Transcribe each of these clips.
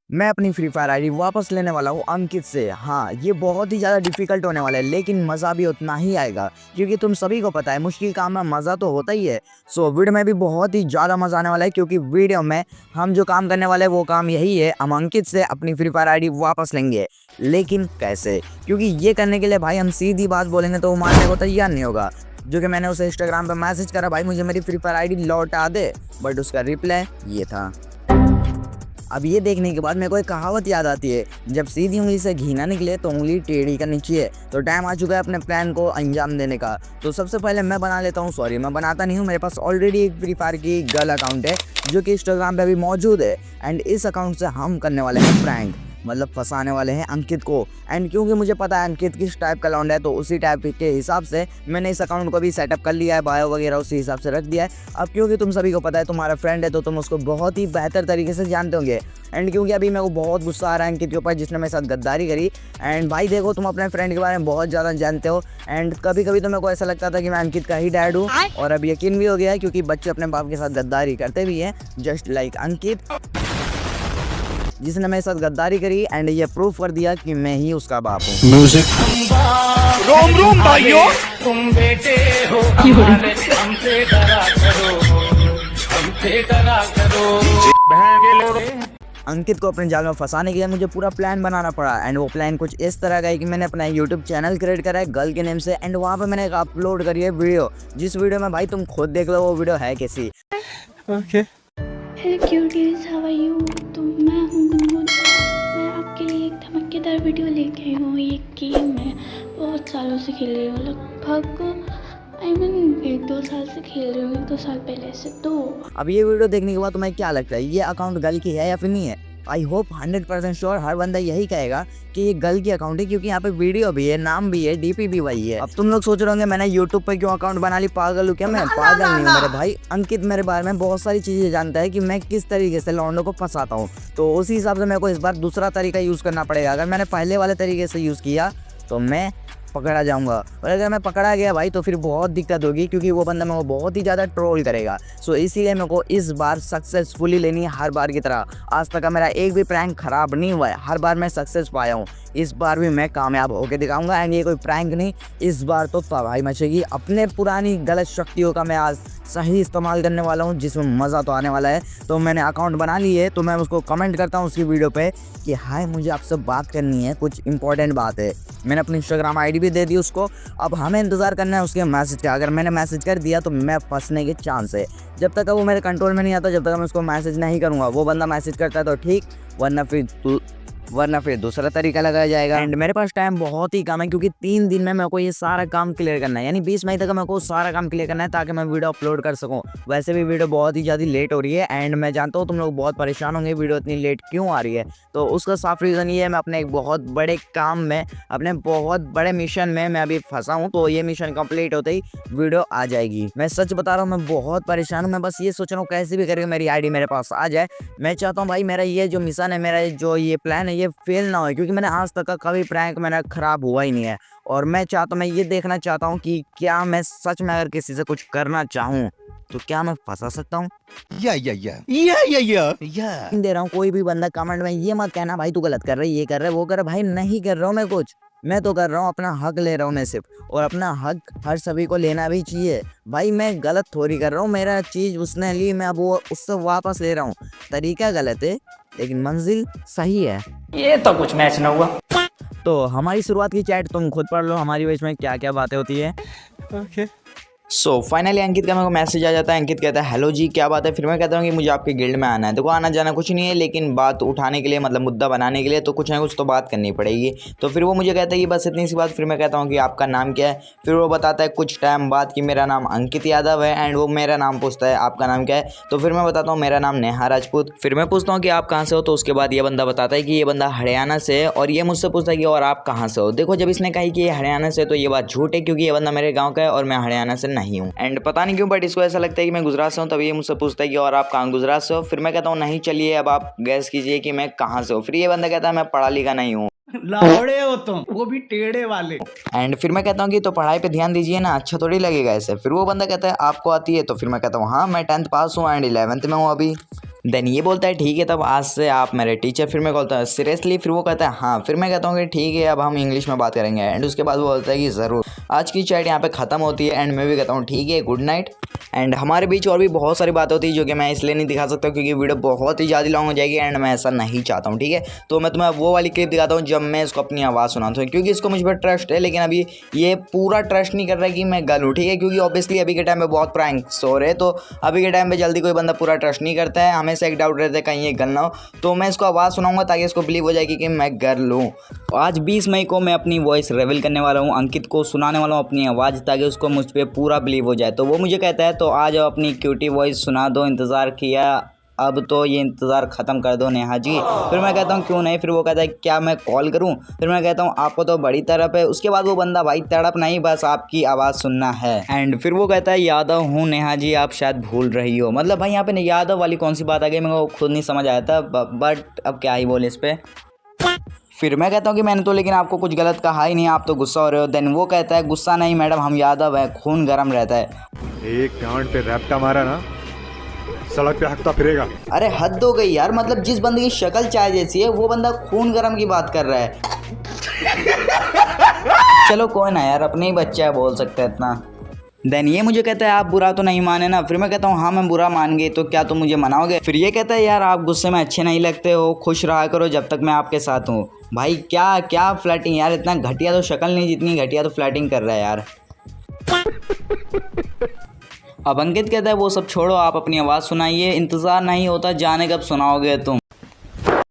मैं अपनी free fire ID वापस लेने वाला हूँ अंकित से। हाँ, ये बहुत ही ज़्यादा डिफिकल्ट होने वाला है, लेकिन मज़ा भी उतना ही आएगा क्योंकि तुम सभी को पता है मुश्किल काम में मज़ा तो होता ही है। सो वीडियो में भी बहुत ही ज़्यादा मज़ा आने वाला है क्योंकि वीडियो में हम जो काम करने वाले हैं वो काम यही है, हम अंकित से अपनी फ्री फायर आईडी वापस लेंगे। लेकिन कैसे? क्योंकि ये करने के लिए भाई हम सीधी बात बोलेंगे तो वो मानने को तैयार नहीं होगा। जो कि मैंने उसे इंस्टाग्राम पर मैसेज करा, भाई मुझे मेरी फ्री फायर आईडी लौटा दे, बट उसका रिप्लाई ये था। अब ये देखने के बाद मेरे को एक कहावत याद आती है, जब सीधी उंगली से घी ना निकले तो उंगली टेढ़ी करनी चाहिए। तो टाइम आ चुका है अपने प्लान को अंजाम देने का। तो सबसे पहले मैं बना लेता हूँ, सॉरी मैं बनाता नहीं हूँ, मेरे पास ऑलरेडी एक फ्री फायर की गर्ल अकाउंट है जो कि इंस्टाग्राम पे अभी मौजूद है। एंड इस अकाउंट से हम करने वाले हैं प्रैंक, मतलब फंसाने वाले हैं अंकित को। एंड क्योंकि मुझे पता है अंकित किस टाइप का लौंडा है, तो उसी टाइप के हिसाब से मैंने इस अकाउंट को भी सेटअप कर लिया है, बायो वगैरह उसी हिसाब से रख दिया है। अब क्योंकि तुम सभी को पता है तुम्हारा फ्रेंड है तो तुम उसको बहुत ही बेहतर तरीके से जानते होंगे। एंड क्योंकि अभी मेरे को बहुत गुस्सा आ रहा है अंकित के ऊपर जिसने मेरे साथ गद्दारी करी। एंड भाई देखो, तुम अपने फ्रेंड के बारे में बहुत ज़्यादा जानते हो। एंड कभी कभी तो मेरे को ऐसा लगता था कि मैं अंकित का ही डैड हूँ, और अब यकीन भी हो गया है क्योंकि बच्चे अपने बाप के साथ गद्दारी करते भी हैं, जस्ट लाइक अंकित जिसने मेरे साथ गद्दारी करी। एंड ये प्रूफ कर दिया कि मैं ही उसका बाप हूँ। म्यूजिक। रोम रोम भाइयों, तुम बेटे हो हमारे, हमसे डरा करो, हमसे डरा करो। बहन के लोड़े अंकित को अपने जाल में फंसाने के लिए मुझे पूरा प्लान बनाना पड़ा। एंड वो प्लान कुछ इस तरह का है कि मैंने अपना यूट्यूब चैनल क्रिएट करा है गर्ल के नेम से। एंड वहाँ पे मैंने एक अपलोड करी है वीडियो, जिस वीडियो में भाई तुम खुद देख लो वो वीडियो है कैसी। Hello cuties, how are you? तो मैं हूँ गुनगुन। मैं आपके लिए एक धमाकेदार वीडियो लेके आई हूँ। ये गेम मैं बहुत सालों से खेल रही हूँ, लगभग एक दो साल से खेल रही हूँ, एक दो साल पहले से। तो अब ये वीडियो देखने के बाद तुम्हें क्या लगता है, ये अकाउंट गर्ल की है या फिर नहीं है? आई होप 100% श्योर हर बंदा यही कहेगा कि ये गर्ल की अकाउंट है, क्योंकि यहाँ पे वीडियो भी है, नाम भी है, डीपी भी वही है। अब तुम लोग सोच रहे होंगे मैंने यूट्यूब पे क्यों अकाउंट बना ली, पागल हूँ क्या मैं? पागल नहीं हूँ मेरे भाई। अंकित मेरे बारे में बहुत सारी चीज़ें जानता है कि मैं किस तरीके से लौंडों को फंसाता हूँ, तो उसी हिसाब से मेरे को इस बार दूसरा तरीका यूज़ करना पड़ेगा। अगर मैंने पहले वाले तरीके से यूज़ किया तो मैं पकड़ा जाऊंगा, और अगर मैं पकड़ा गया भाई तो फिर बहुत दिक्कत होगी, क्योंकि वो बंदा मेरे को बहुत ही ज़्यादा ट्रोल करेगा। सो इसीलिए मेरे को इस बार सक्सेसफुली लेनी है हर बार की तरह। आज तक का मेरा एक भी प्रैंक खराब नहीं हुआ है, हर बार मैं सक्सेस पाया हूँ। इस बार भी मैं कामयाब होकर दिखाऊंगा। एंड ये कोई प्रैंक नहीं, इस बार तो तबाही मचेगी। अपने पुरानी गलत शक्तियों का मैं आज सही इस्तेमाल करने वाला हूँ, जिसमें मज़ा तो आने वाला है। तो मैंने अकाउंट बना ली है, तो मैं उसको कमेंट करता हूँ उसकी वीडियो पे कि हाय मुझे आपसे बात करनी है, कुछ इंपॉर्टेंट बात है। मैंने अपनी इंस्टाग्राम आईडी भी दे दी उसको। अब हमें इंतज़ार करना है उसके मैसेज का। अगर मैंने मैसेज कर दिया तो मैं फंसने के चांस है। जब तक वो मेरे कंट्रोल में नहीं आता, जब तक मैं उसको मैसेज नहीं करूँगा, वो बंदा मैसेज करता है तो ठीक, वरना फिर दूसरा तरीका लगाया जाएगा। एंड मेरे पास टाइम बहुत ही कम है, क्योंकि 3 दिन में मेरे को ये सारा काम क्लियर करना है, यानी 20 मई तक मेरे को सारा काम क्लियर करना है, ताकि मैं वीडियो अपलोड कर सकूं। वैसे भी वीडियो बहुत ही ज़्यादा लेट हो रही है, एंड मैं जानता हूँ तुम लोग बहुत परेशान होंगे वीडियो इतनी लेट क्यों आ रही है। तो उसका साफ रीज़न ये है, मैं अपने एक बहुत बड़े काम में, अपने बहुत बड़े मिशन में मैं अभी फंसा हूँ। तो ये मिशन कंप्लीट होते ही वीडियो आ जाएगी। मैं सच बता रहा हूँ, मैं बहुत परेशान हूँ। मैं बस ये सोच रहा हूँ कैसे भी करके मेरी आईडी मेरे पास आ जाए। मैं चाहता हूँ भाई मेरा ये जो मिशन है, मेरा जो ये प्लान है, ये फेल ना हो, क्योंकि मैंने आज तक का कभी प्रैंक मेरा खराब हुआ ही नहीं है। और मैं ये देखना चाहता हूँ कि क्या मैं सच में अगर किसी से कुछ करना चाहूँ तो क्या मैं फंसा सकता हूँ। दे रहा हूँ, कोई भी बंदा कमेंट में ये मत कहना भाई तू गलत कर रहा है, ये कर रहा है, वो कर रहा है। भाई नहीं कर रहा हूँ मैं कुछ, मैं तो कर रहा हूँ अपना हक ले रहा हूँ मैं सिर्फ, और अपना हक हर सभी को लेना भी चाहिए। भाई मैं गलत थोड़ी कर रहा हूँ, मेरा चीज़ उसने ली, मैं अब वो उससे वापस ले रहा हूँ। तरीका गलत है लेकिन मंजिल सही है। ये तो कुछ मैच न हुआ। तो हमारी शुरुआत की चैट तुम खुद पढ़ लो, हमारी वॉइस में क्या क्या बातें होती है। सो फाइनली अंकित का मेरे को मैसेज आ जाता है। अंकित कहता है हेलो जी क्या बात है। फिर मैं कहता हूँ कि मुझे आपके गिल्ड में आना है। देखो आना जाना कुछ नहीं है, लेकिन बात उठाने के लिए, मतलब मुद्दा बनाने के लिए तो कुछ ना कुछ तो बात करनी पड़ेगी। तो फिर वो मुझे कहता है कि बस इतनी सी बात। फिर मैं कहता हूँ कि आपका नाम क्या है। फिर वो बताता है कुछ टाइम बाद कि मेरा नाम अंकित यादव है। एंड वो मेरा नाम पूछता है आपका नाम क्या है। तो फिर मैं बताता हूँ मेरा नाम नेहा राजपूत। फिर मैं पूछता हूँ कि आप कहाँ से हो। तो उसके बाद ये बंदा बताता है कि ये बंदा हरियाणा से है, और ये मुझसे पूछता है कि और आप कहाँ से हो। देखो जब इसने कही कि ये हरियाणा से, तो ये बात झूठ है, क्योंकि ये बंदा मेरे गाँव का है और मैं हरियाणा से नहीं हूँ। एंड पता नहीं क्यों बट इसको ऐसा लगता है कि मैं गुजरात से हूँ, तभी ये मुझसे पूछता है कि और आप कहाँ गुजरात से हो। फिर मैं कहता हूँ नहीं, चलिए अब आप गैस कीजिए कि मैं कहाँ से हूँ। फिर ये बंदा कहता है मैं पढ़ा लिखा नहीं हूँ, लाहौड़े हो तुम, वो भी टेढ़े वाले। एंड फिर मैं कहता हूँ कि तो पढ़ाई पे ध्यान दीजिए ना, अच्छा थोड़ी लगेगा ऐसे। फिर वो बंदा कहता है आपको आती है। तो फिर मैं कहता हूँ हाँ मैं 10th पास हूँ एंड 11th में हूँ अभी। देन ये बोलता है ठीक है तब आज से आप मेरे टीचर। फिर मैं बोलता हूँ सीरियसली? फिर वो कहता है हाँ। फिर मैं कहता हूँ कि ठीक है अब हम इंग्लिश में बात करेंगे। एंड उसके बाद वो बोलता है कि ज़रूर। आज की चैट यहाँ पे ख़त्म होती है एंड मैं भी कहता हूँ ठीक है गुड नाइट। एंड हमारे बीच और भी बहुत सारी बातें होती है जो कि मैं इसलिए नहीं दिखा सकता क्योंकि वीडियो बहुत ही ज़्यादा लॉन्ग हो जाएगी एंड मैं ऐसा नहीं चाहता हूँ, ठीक है। तो मैं तुम्हें वो वाली क्लिप दिखाता हूँ जब मैं इसको अपनी आवाज़ सुनाता हूँ क्योंकि इसको मुझ पर ट्रस्ट है, लेकिन अभी ये पूरा ट्रस्ट नहीं कर रहा है कि मैं गल हूँ, ठीक है। क्योंकि ऑब्वियसली अभी के टाइम पे बहुत प्रैंक्स हो रहे हैं, तो अभी के टाइम पे जल्दी कोई बंदा पूरा ट्रस्ट नहीं करता है, हमेशा एक डाउट रहता है कहीं ये गल ना हो। तो मैं इसको आवाज़ सुनाऊंगा ताकि इसको बिलीव हो जाएगी कि मैं गर्ल हूँ। आज 20 मई को मैं अपनी वॉइस रिवील करने वाला हूँ, अंकित को सुनाने वाला हूँ अपनी आवाज़ ताकि उसको मुझ पर पूरा बिलीव हो जाए। तो वो मुझे कहता है तो आज अपनी क्यूटी वॉइस सुना दो, इंतज़ार किया अब तो ये इंतज़ार ख़त्म कर दो नेहा जी। फिर मैं कहता हूँ क्यों नहीं। फिर वो कहता है क्या मैं कॉल करूँ? फिर मैं कहता हूँ आपको तो बड़ी तड़प है। उसके बाद वो बंदा भाई तड़प नहीं बस आपकी आवाज़ सुनना है। एंड फिर वो कहता है यादव हूँ नेहा जी आप शायद भूल रही हो। मतलब भाई यहाँ पे यादव वाली कौन सी बात आ गई मेरे को खुद नहीं समझ आया था, बट अब क्या ही बोले इस पर। फिर मैं कहता हूँ कि मैंने तो लेकिन आपको कुछ गलत कहा ही नहीं, आप तो गुस्सा हो रहे हो। देन वो कहता है गुस्सा नहीं मैडम हम यादव है, खून गर्म रहता है। एक गांड पे रैप्टा मारा ना सड़क पे हकता फिरेगा। अरे हद हो गई यार, मतलब जिस बंदे की शक्ल चाय जैसी है वो बंदा खून गर्म की बात कर रहा है। चलो कोई ना यार, अपने ही बच्चा है बोल सकते हैं इतना। देन ये मुझे कहता है आप बुरा तो नहीं माने ना। फिर मैं कहता हूँ हाँ मैं बुरा मान गई, तो क्या तुम मुझे मनाओगे? फिर ये कहता है यार आप गुस्से में अच्छे नहीं लगते हो, खुश रहा करो जब तक मैं आपके साथ हूँ। भाई क्या क्या फ्लर्टिंग यार, इतना घटिया तो शक्ल नहीं जितनी घटिया तो फ्लर्टिंग कर रहा है यार। अब अंकित कहता है वो सब छोड़ो आप अपनी आवाज़ सुनाइए, इंतज़ार नहीं होता जाने कब सुनाओगे तुम।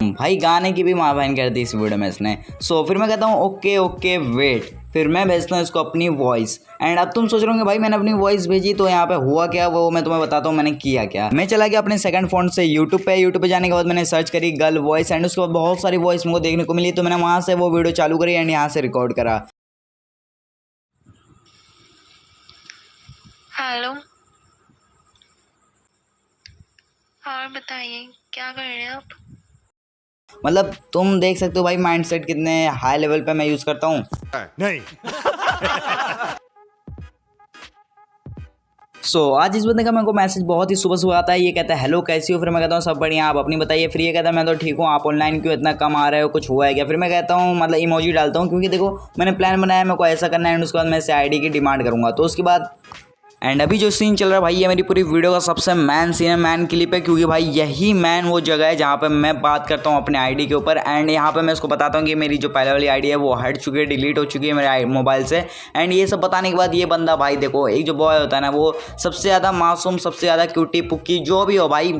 भाई गाने की भी माँ बहन कर दी इस वीडियो में इसने। सो फिर मैं कहता हूँ ओके ओके वेट। फिर मैं भेजता हूँ इसको अपनी वॉइस। एंड अब तुम सोच रहे होंगे भाई मैंने अपनी वॉइस भेजी तो यहाँ पे हुआ क्या, वो मैं तुम्हें बताता हूँ मैंने किया क्या। मैं चला गया अपने सेकंड फोन से यूट्यूब पे जाने के बाद मैंने सर्च करी गर्ल वॉइस एंड उसके बाद बहुत सारी वॉइस मुझे देखने को मिली, तो मैंने वहाँ से वो वीडियो चालू करी एंड यहाँ से रिकॉर्ड करा। हेलो, और बताइए क्या कर रहे हैं आप? मतलब तुम देख सकते हो भाई माइंडसेट कितने हाई लेवल पे मैं यूज़ करता हूँ। नहीं आज इस बंदे का मेरे को मैसेज बहुत ही सुबह सुबह आता है। ये कहता है हेलो कैसी हो? फिर मैं कहता हूँ सब बढ़िया आप अपनी बताइए। फिर ये कहता है मैं तो ठीक हूँ, आप ऑनलाइन क्यों इतना कम आ रहे हो, कुछ हुआ है क्या? फिर मैं कहता हूँ मतलब इमोजी डालता हूँ क्योंकि देखो मैंने प्लान बनाया मेरे को ऐसा करना है एंड उसके बाद मैं इसे आईडी की डिमांड करूँगा। तो उसके बाद एंड अभी जो सीन चल रहा है भाई ये मेरी पूरी वीडियो का सबसे मैन सीन है, मैन क्लिप है, क्योंकि भाई यही मैन वो जगह है जहाँ पे मैं बात करता हूँ अपने आईडी के ऊपर। एंड यहाँ पे मैं उसको बताता हूँ कि मेरी जो पहले वाली आईडी है वो हट चुकी है, डिलीट हो चुकी है मेरे मोबाइल से। एंड ये सब बताने के बाद ये बंदा भाई देखो एक जो बॉय होता है ना वो सबसे ज़्यादा मासूम, सबसे ज़्यादा क्यूटी पुक्की जो भी हो भाई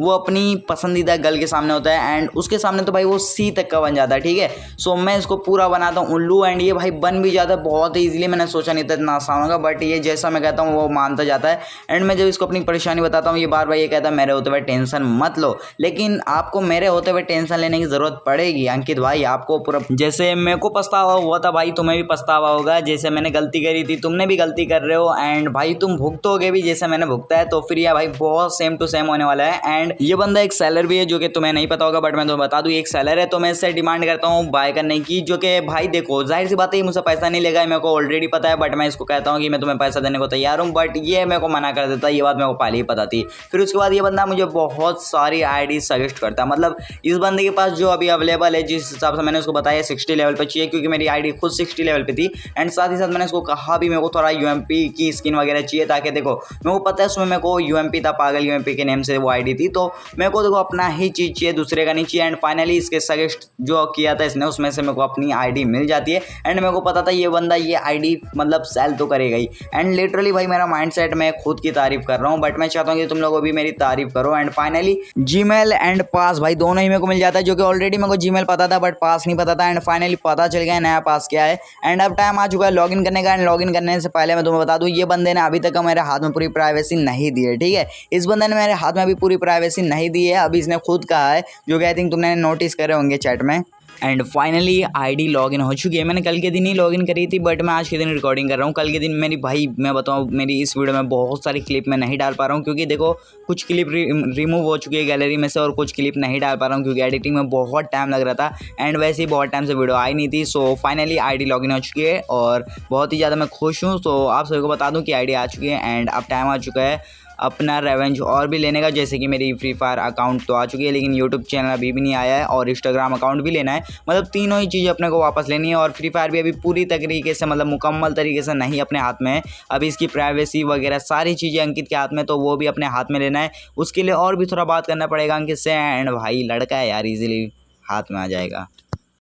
वो अपनी पसंदीदा गर्ल के सामने होता है एंड उसके सामने तो भाई वो सी तक का बन जाता है, ठीक है। सो मैं इसको पूरा बनाता हूँ उल्लू एंड ये भाई बन भी जाता है बहुत ही ईजिली। मैंने सोचा नहीं था इतना आसान होगा, बट ये जैसा मैं कहता हूँ वो मानता जाता है। एंड मैं जब इसको अपनी परेशानी बताता हूँ ये बार बार ये कहता है मेरे होते हुए टेंशन मत लो, लेकिन आपको मेरे होते हुए टेंशन लेने की ज़रूरत पड़ेगी अंकित भाई। आपको पूरा जैसे मेरे को पछतावा हुआ था भाई तुम्हें भी पछतावा होगा, जैसे मैंने गलती करी थी तुमने भी गलती कर रहे हो एंड भाई तुम भुगतोगे भी जैसे मैंने भुगता है। तो फिर यह भाई बहुत सेम टू सेम होने वाला है। एंड ये बंदा एक सेलर भी है जो कि तुम्हें नहीं पता होगा, बट मैं तुम्हें बता दूं एक सेलर है। तो मैं इससे डिमांड करता हूँ बाय करने की, जो कि भाई देखो जाहिर सी बात है मुझसे पैसा नहीं लेगा, मेरे को ऑलरेडी पता है, बट मैं इसको कहता हूँ कि मैं तुम्हें पैसा देने को तैयार हूँ, बट ये मेरे को मना कर देता है। ये बात मेरे को पहले ही पता थी। फिर उसके बाद ये बंदा मुझे बहुत सारी आईडी सजेस्ट करता है। मतलब इस बंदे के पास जो अभी अवेलेबल है जिस हिसाब से मैंने उसको बताया 60 लेवल पर चाहिए, क्योंकि मेरी आईडी खुद 60 लेवल पे थी। एंड साथ ही साथ मैंने उसको कहा भी मेरे को थोड़ा यूएमपी की स्किन वगैरह चाहिए, ताकि देखो मेरे को पता है उसमें मेरे को यूएमपी था, पागल यूएमपी के नेम से वो आईडी थी, तो मेरे को देखो अपना ही चीज़ चाहिए, दूसरे का नहीं चाहिए। एंड फाइनली इसके सजेस्ट जो किया था इसने उसमें से मेरे को अपनी आईडी मिल जाती है। एंड मेरे को पता था ये बंदा ये आईडी मतलब सेल तो करेगा ही। एंड लिटरली भाई मेरा माइंडसेट मैं खुद की तारीफ कर रहा हूँ, बट मैं चाहता हूँ कि तुम लोग भी मेरी तारीफ करो। एंड फाइनली जीमेल एंड पास भाई दोनों ही मेरे को मिल जाता है, जो कि ऑलरेडी मेरे को जीमेल पता था बट पास नहीं पता था। एंड फाइनली पता चल गया नया पास क्या है। एंड अब टाइम आ चुका है लॉगिन करने का। एंड लॉगिन करने से पहले मैं तुम्हें बता दूँ ये बंदे ने अभी तक मेरे हाथ में पूरी प्राइवेसी नहीं दी है, ठीक है। इस बंदे ने मेरे हाथ में अभी पूरी प्राइवेसी नहीं दी है, अभी इसने खुद कहा है, जो कि आई थिंक तुमने नोटिस करे होंगे चैट में। एंड फाइनली आईडी लॉगिन हो चुकी है। मैंने कल के दिन ही लॉगिन करी थी, बट मैं आज के दिन रिकॉर्डिंग कर रहा हूँ। कल के दिन मेरी भाई मैं बताऊँ मेरी इस वीडियो में बहुत सारी क्लिप मैं नहीं डाल पा रहा हूँ, क्योंकि देखो कुछ क्लिप रिमूव हो चुकी है गैलरी में से और कुछ क्लिप नहीं डाल पा रहा हूँ क्योंकि एडिटिंग में बहुत टाइम लग रहा था। एंड वैसे ही बहुत टाइम से वीडियो आई नहीं थी। सो फाइनली आईडी लॉगिन हो चुकी है और बहुत ही ज़्यादा मैं खुश हूँ। तो आप सभी को बता दूँ कि आईडी आ चुकी है। एंड अब टाइम आ चुका है अपना रेवेंज और भी लेने का। जैसे कि मेरी फ्री फायर अकाउंट तो आ चुकी है, लेकिन यूट्यूब चैनल अभी भी नहीं आया है, और इंस्टाग्राम अकाउंट भी लेना है। मतलब तीनों ही चीज़ अपने को वापस लेनी है। और फ्री फायर भी अभी पूरी तरीके से मतलब मुकम्मल तरीके से नहीं अपने हाथ में है। अभी इसकी प्राइवेसी वगैरह सारी चीज़ें अंकित के हाथ में, तो वो भी अपने हाथ में लेना है। उसके लिए और भी थोड़ा बात करना पड़ेगा अंकित से। एंड भाई लड़का है यार, इजीली हाथ में आ जाएगा।